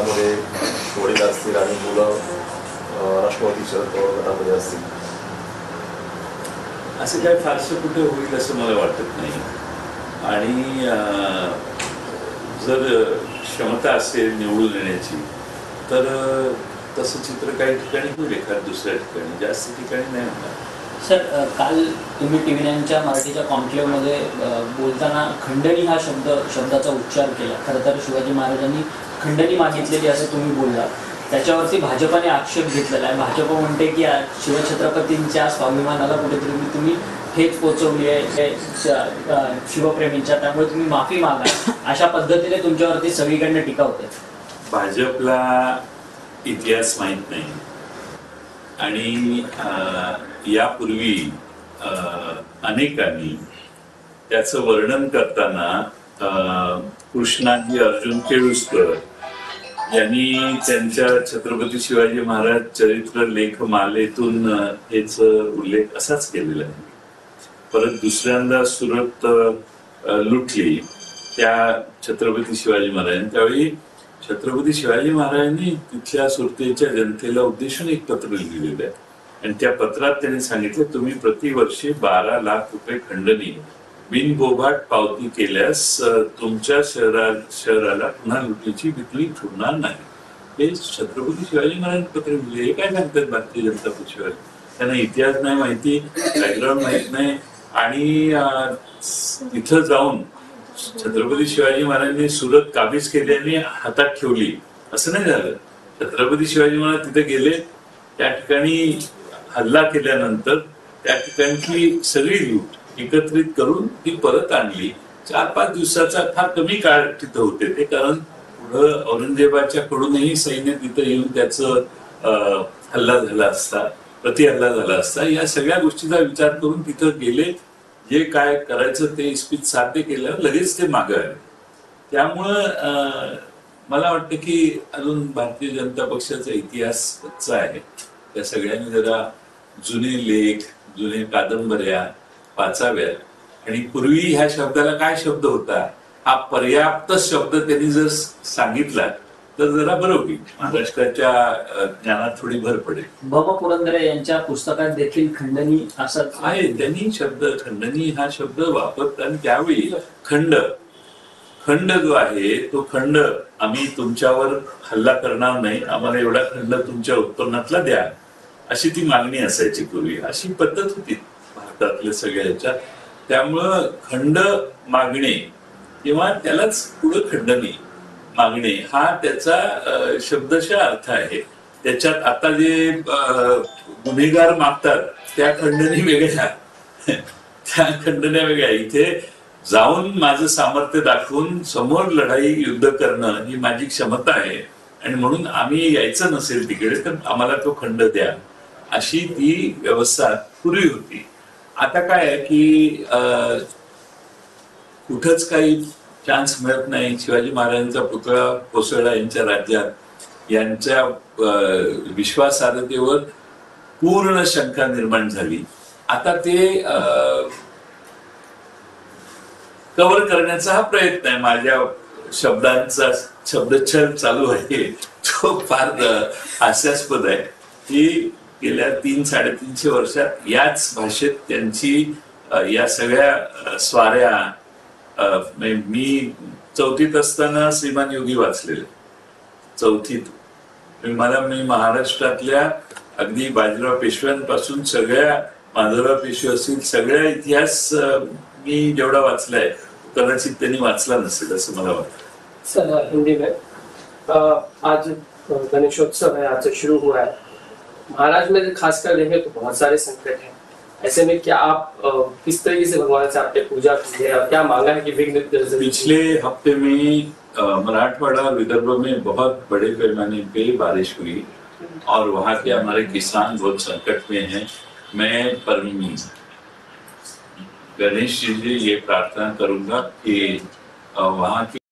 गटामध्ये वडील असतील आणि मुलं राष्ट्रवादी शरद पवार गटामध्ये असतील? असं काय फारसं कुठे होईल असं मला वाटत नाही. आणि जर क्षमता असेल निवडून येण्याची तर तसं चित्र काही ठिकाणी होईल, एखाद्या दुसऱ्या ठिकाणी, जास्त ठिकाणी नाही होणार. सर, काल तुम्ही TV9च्या मराठीच्या कॉन्क्लेव्हमध्ये बोलताना खंडणी हा शब्दाचा उच्चार केला. खरं तर शिवाजी महाराजांनी खंडणी मागितलेली असं तुम्ही बोलला. त्याच्यावरती भाजपाने आक्षेप घेतलेला आहे. भाजप म्हणते की शिवछत्रपतींच्या स्वाभिमानाला कुठेतरी तुम्ही ठेच पोचवली आहे शिवप्रेमींच्या, त्यामुळे तुम्ही माफी मागा, अशा पद्धतीने तुमच्यावरती सगळीकडनं टीका होते. भाजपला इतिहास माहीत नाही आणि यापूर्वी अनेकांनी त्याचं वर्णन करताना कृष्णाजी अर्जुन केळुसकर यांनी त्यांच्या छत्रपती शिवाजी महाराज चरित्र लेखमालेतून हेच उल्लेख असाच केलेला आहे. परत दुसऱ्यांदा सुरत लुटली त्या छत्रपती शिवाजी महाराजांनी, त्यावेळी छत्रपती शिवाजी महाराजांनी तिथल्या सुरतेच्या जनतेला उद्देशून एक पत्र लिहिलेलं आहे आणि त्या पत्रात त्यांनी सांगितलं, तुम्ही प्रतिवर्षी 12 लाख रुपये खंडणी बिनबोभाट पावती केल्यास तुमच्या शहराला पुन्हा लुटीची भीती ठेवणार नाही. हे छत्रपती शिवाजी महाराजांनी पत्र लिहिले. हे काय सांगतात भारतीय जनता पक्षावर? त्यांना इतिहास नाही माहिती, बॅकग्राऊंड माहित नाही आणि तिथं जाऊन छत्रपती शिवाजी महाराजांनी सुरत काबीज केली आणि हातात ठेवली असं नाही झालं. छत्रपती शिवाजी महाराज तिथे गेले, त्या ठिकाणी हल्ला केल्यानंतर त्या ठिकाणची सगळी लूट एकत्रित करून ती परत आणली. 4-5 दिवसाचा फार कमी काळ तिथं होते ते, कारण पुढं औरंगजेबाच्या कडूनही सैन्य तिथं येऊन त्याचं हल्ला झाला असता, प्रतिहल्ला झाला असता. या सगळ्या गोष्टीचा विचार करून तिथं गेले, जे काय करायचं ते इस्पित साध्य केलं, लगेच ते मागे आले. त्यामुळं मला वाटतं की अजून भारतीय जनता पक्षाचा इतिहास कच्चा आहे. त्या सगळ्यांनी जरा जुने लेख, जुने कादंबऱ्या वाचाव्यात आणि पूर्वी ह्या शब्दाला काय शब्द होता हा पर्याप्त शब्द त्यांनी जर सांगितला तर जरा बरं होईल, महाराष्ट्राच्या ज्ञानात थोडी भर पडेल. बाबा पुरंदरे यांच्या पुस्तकात देखील खंडणी असं आहे. त्यांनी शब्द खंडणी हा शब्द वापरतात आणि त्यावेळी खंड जो आहे तो खंड, आम्ही तुमच्यावर हल्ला करणार नाही, आम्हाला एवढा खंड तुमच्या उत्पन्नातला द्या, अशी ती मागणी असायची पूर्वी. अशी पद्धत होती भारतातल्या सगळ्याच्या. त्यामुळं खंड मागणे किंवा त्यालाच पुढं खंडणी मागणे हा त्याचा शब्दशः अर्थ आहे. त्याच्यात आता जे गुन्हेगार मागतात त्या खंडणी वेगळ्या, त्या खंडण्या वेगळ्या. इथे जाऊन माझं सामर्थ्य दाखवून समोर लढाई युद्ध करणं ही माझी क्षमता आहे आणि म्हणून आम्ही यायचं नसेल तिकडे तर आम्हाला तो खंड द्या, अशी ती व्यवस्था पूर्वी होती. आता काय आहे की कुठंच काही चान्स मिळत नाही. शिवाजी महाराजांचा पुतळा कोसळला यांच्या राज्यात, यांच्या विश्वासार्हतेवर पूर्ण शंका निर्माण झाली. आता ते कव्हर करण्याचा हा प्रयत्न आहे. माझ्या शब्दांचा शब्दच्छल चालू आहे तो फार हास्यास्पद आहे की गेल्या 300-350 वर्षात याच भाषेत त्यांची या सगळ्या स्वाऱ्या. मी 4थीत असताना श्रीमान योगी वाचलेले, 4थीत. मी महाराष्ट्रातल्या अगदी बाजीराव पेशव्यांपासून सगळ्या माधवराव पेशवे असतील सगळ्या इतिहास मी जेवढा वाचलाय कदाचित त्यांनी वाचला नसेल असं मला वाटतं. सर, हिंदी में आज गणेशोत्सव है, आज से शुरू हुआ है. महाराज में खासकर देखें तो बहुत सारे संकट हैं. ऐसे में क्या आप किस तरीके से भगवान से आपने पूजा की है और क्या मांगा है कि विघ्न? पिछले हफ्ते में मराठवाड़ा विदर्भ में बहुत बड़े पैमाने पे बारिश हुई और वहाँ के हमारे किसान बहुत संकट में हैं. मैं गणेश जी से ये प्रार्थना करूंगा कि वहाँ की